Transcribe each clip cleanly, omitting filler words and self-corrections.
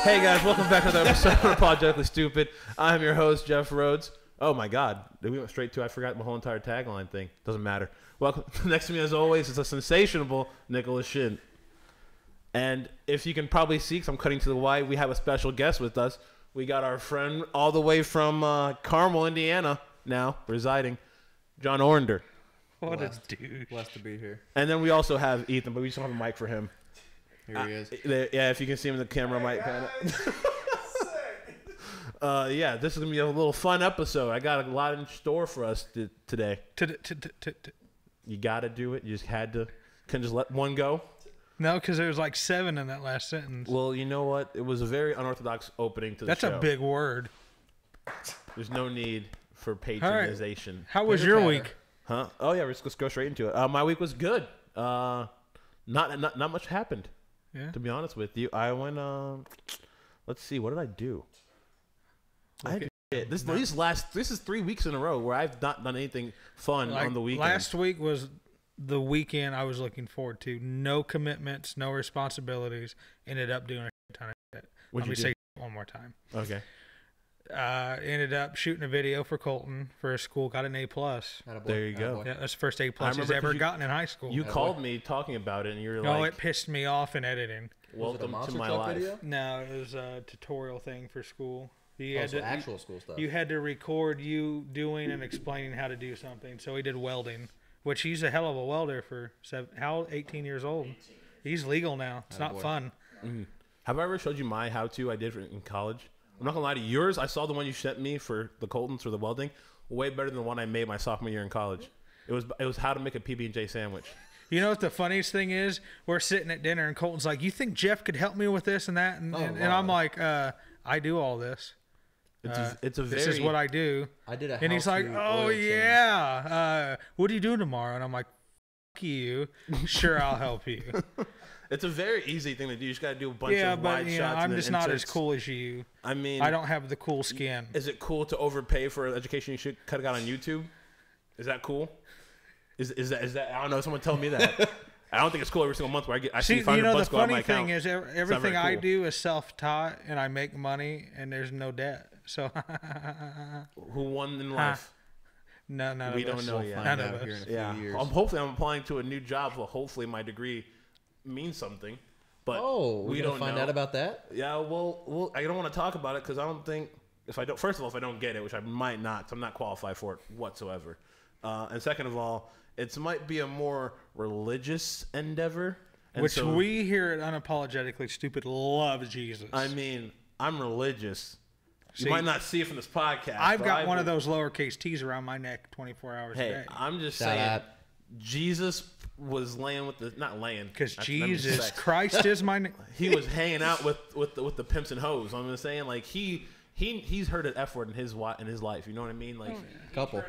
Hey guys, welcome back to another episode of Unapologetically Stupid. I'm your host, Jeff Rhodes. Oh my God, we went straight to, I forgot my whole entire tagline thing. Doesn't matter. Welcome. Next to me as always is a sensational Nicholas Shin. And if you can probably see, because I'm cutting to the Y, we have a special guest with us. We got our friend all the way from Carmel, Indiana, now residing, John Orander. What a dude. Blessed to be here. And then we also have Ethan, but we just don't have a mic for him. Here he is. Yeah, if you can see him in the camera, mic kind of. Yeah, this is gonna be a little fun episode. I got a lot in store for us today. You gotta do it. You just had to. Couldn't just let one go. No, because there was like 7 in that last sentence. Well, you know what? It was a very unorthodox opening to the show. That's a big word. There's no need for patronization. Right. How was your week? Huh? Oh yeah, let's go straight into it. My week was good. Not much happened. Yeah. To be honest with you, I went. Let's see. What did I do? This is 3 weeks in a row where I've not done anything fun on the weekend. Last week was the weekend I was looking forward to. No commitments, no responsibilities. Ended up doing a ton of shit. Let me say it one more time. Okay. Ended up shooting a video for Colton for a school. Got an A+. There you go. Yeah, that's the first A+ he's ever gotten in high school. You called me talking about it, and you were no, like, it pissed me off in editing. Welcome to my life. Video? No, it was a tutorial thing for school. Actual school stuff. You had to record you doing and explaining how to do something. So he did welding, which he's a hell of a welder for 18 years old. 18. He's legal now. It's not fun. Mm-hmm. Have I ever showed you my how-to I did in college? I'm not gonna lie to you. Yours, I saw the one you sent me for the Coltons for the welding. Way better than the one I made my sophomore year in college. It was how to make a PB&J sandwich. You know what the funniest thing is? We're sitting at dinner and Colton's like, "You think Jeff could help me with this and that?" And I'm like, "I do all this. This is what I do." I did a. And he's like, "Oh yeah. What are you doing tomorrow?" And I'm like, "F you. Sure, I'll help you." It's a very easy thing to do. You just got to do a bunch of wide shots. Yeah, I'm just not as cool as you. I mean, I don't have the cool skin. Is it cool to overpay for education you should cut it out on YouTube? Is that cool? Is that? I don't know. Someone tell me that. I don't think it's cool every single month where I see $500 go on my account. The funny thing is, everything I do is self-taught, and I make money, and there's no debt. So, who won in life? No, none of us. We don't know yet. None of us. Yeah. Hopefully, I'm applying to a new job. Well, hopefully, my degree means something. But we don't find out about that. Yeah, well, I don't want to talk about it because I don't think if I don't get it, which I might not, 'cause I'm not qualified for it whatsoever. And second of all, it might be a more religious endeavor, which we here at Unapologetically Stupid love Jesus. I mean, I'm religious. You might not see it from this podcast. I've got one of those lowercase t's around my neck 24 hours a day. I'm just saying, Jesus was laying with the because Jesus Christ is my name. He was hanging out with the pimps and hoes. I'm just saying, like he's heard an F word in his life. You know what I mean? Like couple.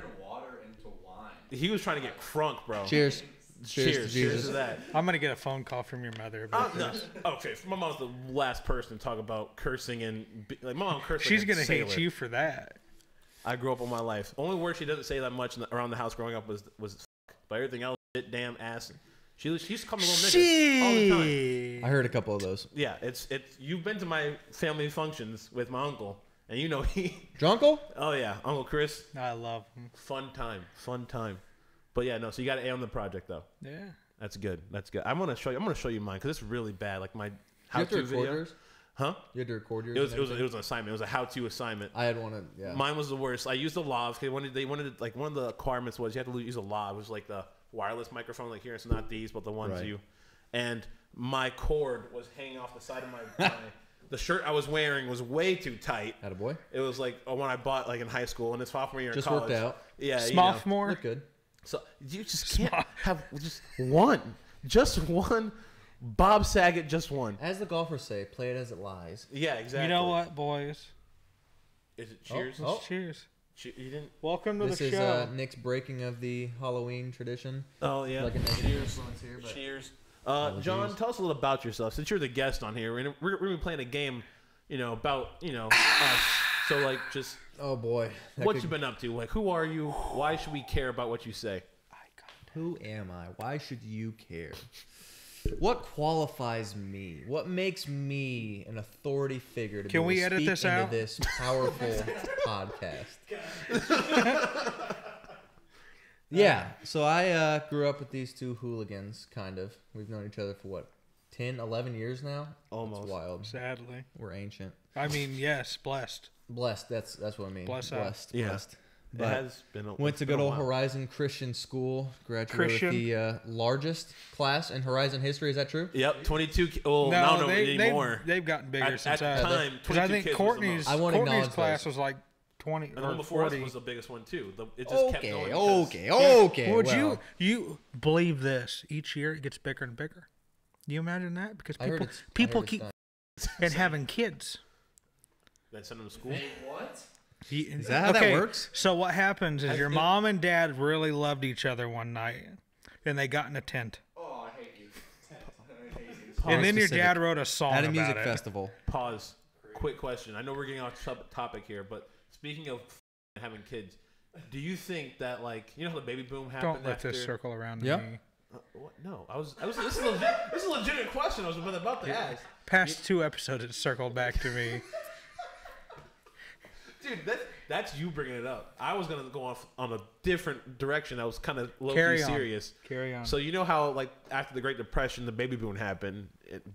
He was trying to get crunk, bro. Cheers. Cheers to that. I'm gonna get a phone call from your mother about this. No. Okay, my mom's the last person to talk about cursing and like my mom cursed. She's gonna hate you for that. I grew up all my life. Only word she doesn't say that much around the house growing up was but everything else, shit, damn, ass. She's called me a little nigga all the time. I heard a couple of those. Yeah, it's you've been to my family functions with my uncle, and you know Your uncle? Oh yeah, Uncle Chris. I love him. Fun time. But yeah, no. So you got an A on the project though. Yeah, that's good. I'm gonna show you mine because it's really bad. Like my how-to video. Yours? Huh? You had to record yours. It was an assignment. It was a how-to assignment. I had one. Yeah. Mine was the worst. I used a lav. They wanted like one of the requirements was you had to use a lav. It was like the wireless microphone like here. It's not these, but the ones and my cord was hanging off the side of my. The shirt I was wearing was way too tight. Attaboy. It was like one I bought like in high school and it's sophomore year in just college. Worked out. Yeah, sophomore. Look good. So you just can't have just one. Bob Saget, just one. As the golfers say, play it as it lies. Yeah, exactly. You know what, boys? Is it cheers? Cheers. You didn't. Welcome to the show. This is Nick's breaking of the Halloween tradition. Oh yeah. Like a cheers. Here, but cheers. John, tell us a little about yourself. Since you're the guest on here, we're gonna be playing a game, about us. So like, just oh boy, what you been up to? Like, who are you? Why should we care about what you say? Who am I? Why should you care? What qualifies me? What makes me an authority figure to Can be we able to edit speak this into out? this powerful podcast? Yeah. So I grew up with these two hooligans, kind of. We've known each other for what, 10, 11 years now? Almost. It's wild. Sadly. We're ancient. I mean, yes, blessed. Blessed. That's what I mean. Bless blessed. Yeah. Blessed. It But has been a, went to it's been good a old while. Horizon Christian School. Graduated Christian? with the largest class in Horizon history. Is that true? Yep, 22. Well, No, I don't know they've anymore. They've gotten bigger At since the I. time, Because I 22 think kids Courtney's was I won't Courtney's acknowledge class those. was like 20 and the one or before us 40. was the biggest one too. It just kept going. because- Okay. Would well, you believe this? Each year it gets bigger and bigger. Do you imagine that? Because I heard people it's keep done. and having kids. Then send them to school. Is that how that works? So what happens is your think- mom and dad really loved each other one night, and they got in a tent. Oh, I hate you. And then your specific. dad wrote a song At a about music it. festival. Pause. Quick question. I know we're getting off topic here, but speaking of having kids, do you think that how the baby boom happened? Don't let after, this circle around Yeah. me. What? No, I was. This is legit. This is a legitimate question. I was about to ask. Past 2 episodes, it circled back to me. Dude, that's you bringing it up. I was gonna go off on a different direction. I was kind of low Carry key on. serious. Carry on. So you know how after the Great Depression, the baby boom happened.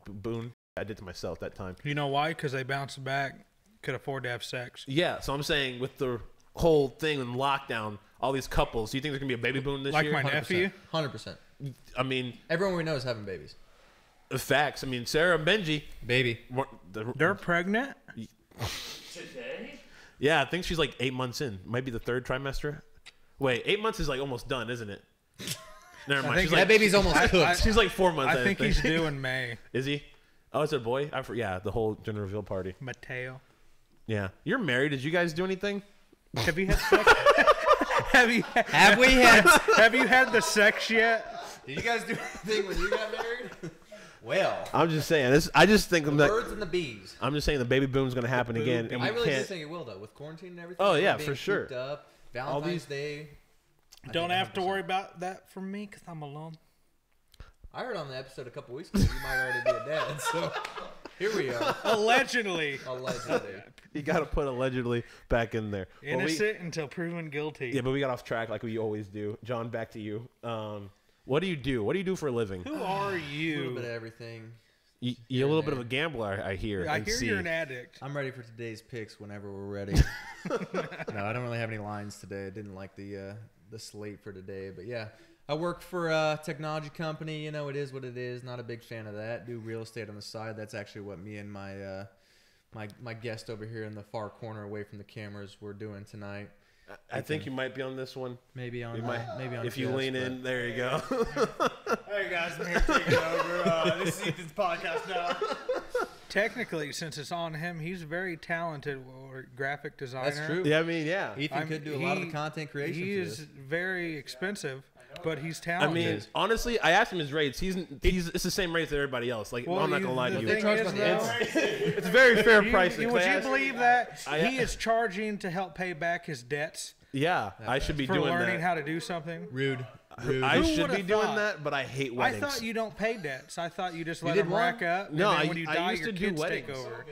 Boom. I did to myself that time. You know why? Because they bounced back, could afford to have sex. Yeah. So I'm saying with the whole thing in lockdown, all these couples. Do you think there's gonna be a baby boom this Like year? my nephew? 100%. I mean, Everyone we know is having babies. facts. I mean, Sarah and Benji. Baby. They're pregnant? Today? Yeah, I think she's 8 months in. Might be the 3rd trimester. Wait, 8 months is almost done, isn't it? Never mind. think She's That baby's almost cooked. she's 4 months. I think he's due in May. Is he? Oh, it's a boy. Yeah, the whole gender reveal party. Mateo. Yeah, you're married. Did you guys do anything? Have you had sex? Have we had... Have you had the sex yet? Did you guys do anything when you got married? Well, I'm just saying. I just think the that. birds and the bees. I'm just saying the baby boom's gonna happen again, and we I really do can't. think it will, though, with quarantine and everything. Oh, yeah, everyone for being sure. cooped Up, Valentine's Day. Don't have to 100%. worry about that for me because I'm alone. I heard on the episode a couple weeks ago you might already be a dad, so here we are. Allegedly. Allegedly. You got to put allegedly back in there. Well, Innocent until proven guilty. yeah, but we got off track like we always do. John, back to you. What do you do? What do you do for a living? Who are A little you? bit of everything. You're a little bit of a gambler, I hear. I and hear see. you're an addict. I'm ready for today's picks whenever we're ready. No, I don't really have any lines today. I didn't like the slate for today, but yeah. I work for a technology company. You know, it is what it is. Not a big fan of that. Do real estate on the side. That's actually what me and my my guest over here in the far corner away from the cameras were doing tonight. I think you might be on this one. Maybe on maybe on If you guest, lean but- in, there you go. Hey guys, I'm here taking over. This is Ethan's podcast now. Technically, since it's on him, he's very talented graphic designer. That's true. Yeah, I mean, yeah. Ethan could do a lot of the content creation. He for is this. very expensive, but he's I talented. mean, honestly, I asked him his rates. It's the same rates that everybody else. I'm not gonna lie to you. They charge by the hour. It's very fair pricing. Would you Class. believe that I- he is charging to help pay back his debts Yeah, I should be for doing learning that. how to do something? Rude. Rude. I Who should would've be doing thought? that, but I hate I weddings. thought you don't pay debts. I thought you just let did them one? rack up. No, and then I- when you I die, used your to do kids take weddings. over.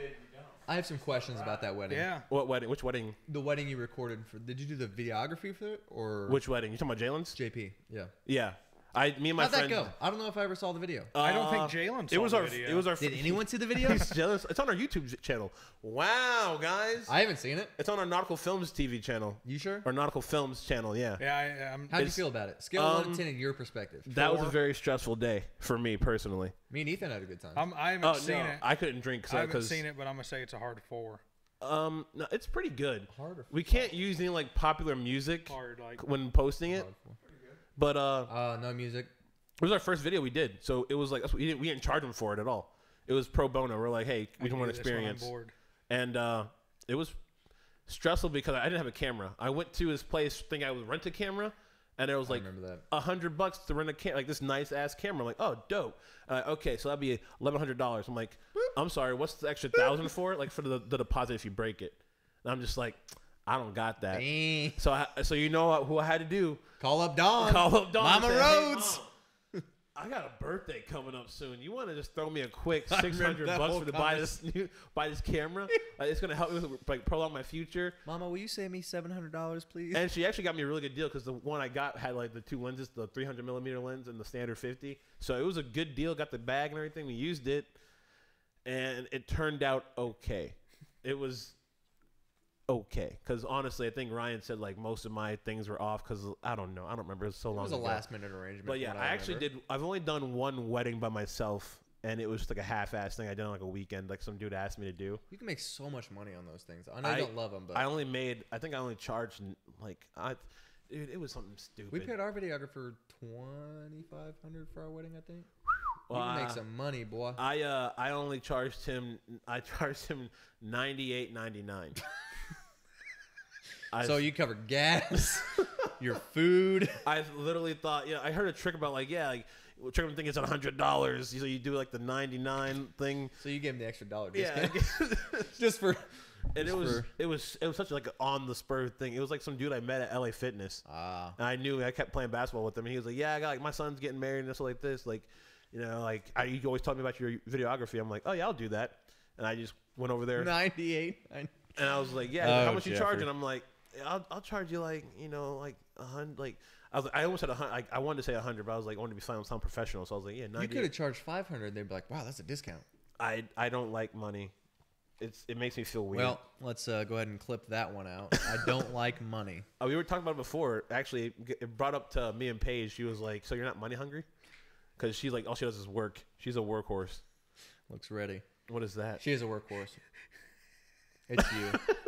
I have some questions about that wedding. Yeah. What wedding? Which wedding? The wedding you recorded for. Did you do the videography for it or Which wedding? You talking about Jalen's? JP? Yeah. Yeah. Me and my How'd that friend. go? I don't know if I ever saw the video. I don't think Jalen saw It was the our. video. It was our. Did anyone see the video? It's on our YouTube channel. Wow, guys! I haven't seen it. It's on our Nautical Films TV channel. You sure? Or Nautical Films channel. Yeah. Yeah, How'd you It's- feel about it? Scale of 1 to 10 in your perspective. That was a 4. very stressful day for me personally. Me and Ethan had a good time. I haven't Oh seen no, it. I couldn't drink I haven't because seen it, but I'm gonna say it's a hard 4. no, it's pretty good. Hard or We can't use any popular music Hard, like when posting it, but no music. it was our first video we did, so it was that's what we didn't charge them for it at all. It was pro bono. We're like, hey, we I can can want do this when I'm experience, bored. and it was stressful because I didn't have a camera. I went to his place thinking I would rent a camera, and it was I like remember that. $100 to rent a camera, like this nice ass camera. I'm like, oh, dope. Okay, so that'd be $1,100. I'm like, I'm sorry, what's the extra 1,000 for? Like for the deposit if you break it. And I'm just like, I don't got that. Dang. So you know who I had to do? Call up Dawn. Call up Dawn. Mama and say, "Hey, Rhodes." Mom, I got a birthday coming up soon. You want to just throw me a quick I remember that $600 whole for to buy this camera? It's gonna help me with, like, prolong my future. Mama, will you save me $700, please? And she actually got me a really good deal because the one I got had like the 2 lenses, the 300mm lens and the standard 50. So it was a good deal. Got the bag and everything. We used it, and it turned out okay. It was okay because honestly, I think Ryan said like most of my things were off because I don't know. I don't remember. It was so long ago. It was a last-minute arrangement. But yeah, I actually did. I've only done one wedding by myself, and it was just like a half-ass thing I did on like a weekend, like some dude asked me to do. You can make so much money on those things. I know you don't love them, but I think I only charged like dude, it was something stupid. we paid our videographer $2,500 for our wedding. I think. Well, you can make some money, boy. I only charged him. I charged him $98.99. So you cover gas, your food. I literally thought, I heard a trick about like trick them think it's $100. So you do like the 99 thing. So you gave him the extra dollar discount. Yeah, just for. And it was such like an on the spur thing. It was like some dude I met at LA Fitness. And I knew I kept playing basketball with him. And he was like, "Yeah, I got like my son's getting married and stuff like this. Like, you always talk me about your videography." I'm like, "Oh yeah, I'll do that." And I just went over there. 98. And I was like, "Yeah, how much you charging?" I'm like, I'll charge you like like 100. Like I almost said 100. I wanted to say 100, but I was like, I wanted to sound professional, so I was like, yeah, 90. You could have charged 500. They'd be like, wow, that's a discount. I don't like money. It makes me feel weird. Well, let's go ahead and clip that one out. I don't like money. We were talking about it before. Actually, it brought up to me and Paige. She was like, "So you're not money hungry?" Because she's like, all she does is work. She's a workhorse. Looks ready. What is that? She is a workhorse. It's you.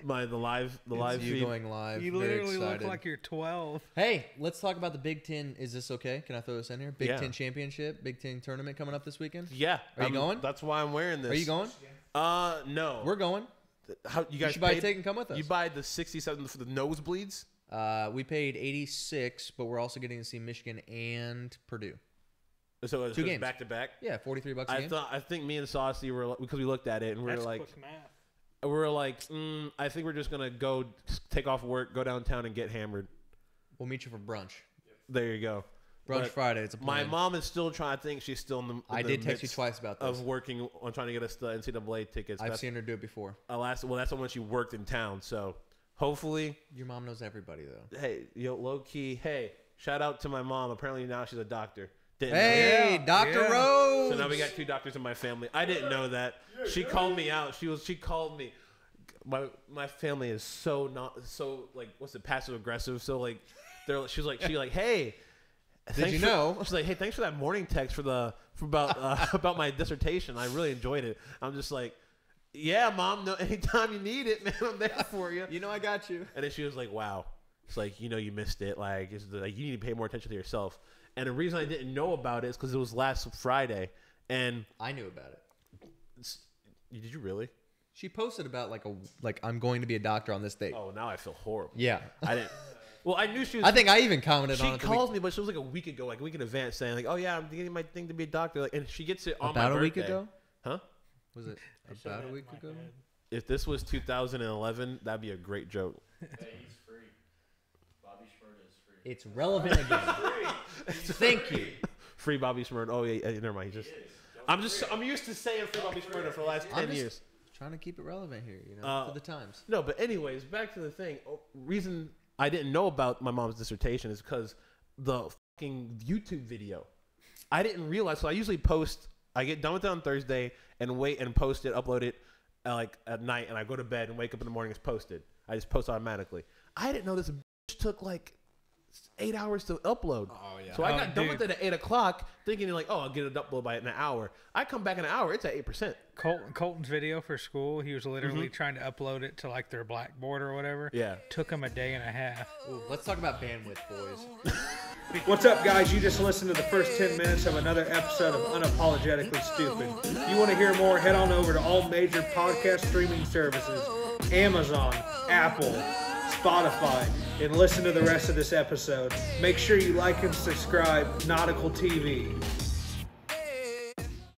the live you feed. Going live. You Very literally look excited. like you're 12. Hey, let's talk about the Big Ten. Is this okay? Can I throw this in here? Big Yeah. Ten championship, Big Ten tournament coming up this weekend. Yeah. Are you going? That's why I'm wearing this. Are you going? No. We're going. How you guys should buy a paid? ticket and come with us. You buy the 67 for the nosebleeds. We paid 86, but we're also getting to see Michigan and Purdue. So it was 2 games back to back. Yeah, $43 a game. I think me and Saucy were because we looked at it and we That's were like, quick math. I think we're just gonna go take off work, go downtown and get hammered. We'll meet you for brunch. There you go. Brunch But Friday. It's a plan. my mom is still trying. I think she's still in the. I the did text you midst twice about this. of working on trying to get us the NCAA tickets. I've That's- seen her do it before. that's the one she worked in town. So hopefully, Your mom knows everybody, though. hey, low key, hey, shout out to my mom. Apparently now she's a doctor. Didn't know that. Hey, Yeah, Dr. yeah. Rose. So now we got 2 doctors in my family. I didn't know that. She called me out. She called me. My family is so like what's it, passive aggressive. So like she's like hey. Did you know? She's like, hey, thanks for that morning text about my dissertation. I really enjoyed it. I'm just like, yeah, Mom. No, anytime you need it, man, I'm there for you. You know I got you. And then she was like, wow. It's like, you missed it. Like, you need to pay more attention to yourself. And the reason I didn't know about it is because it was last Friday. And I knew about it. did you really? She posted about like I'm going to be a doctor on this date. Oh, now I feel horrible. Yeah. I didn't. Well, I knew she was. I think I even commented on She it. calls me, but she was like a week ago, like a week in advance, saying like, "Oh yeah, I'm getting my thing to be a doctor." Like, and she gets it on About my a week birthday. ago? Huh? Was it said about that a in week my ago? head. If this was 2011, that'd be a great joke. Hey, he's free. Bobby Schmurda is free. It's relevant again. Thank you. Free Bobby Smurda. Oh yeah, never mind. I'm used to saying free Bobby Smurda for the last 10 years. Trying to keep it relevant here, for the times. No, but anyways, back to the thing. Reason I didn't know about my mom's dissertation is because the fucking YouTube video. I didn't realize. So I usually post. I get done with it on Thursday and wait and post it, upload it like at night, and I go to bed and wake up in the morning. It's posted. I just post automatically. I didn't know this bitch took like 8 hours to upload. Oh, yeah. So I Oh, got done dude. with it at 8 o'clock, thinking like, oh, I'll get it uploaded by an hour. I come back in an hour. It's at 8%. Colton's video for school, he was literally trying to upload it to like their Blackboard or whatever. Yeah. Took him a day and a half. Ooh, let's talk about bandwidth, boys. What's up, guys? You just listened to the first 10 minutes of another episode of Unapologetically Stupid. If you want to hear more, head on over to all major podcast streaming services, Amazon, Apple, Spotify, and listen to the rest of this episode. Make sure you like and subscribe Nautical TV.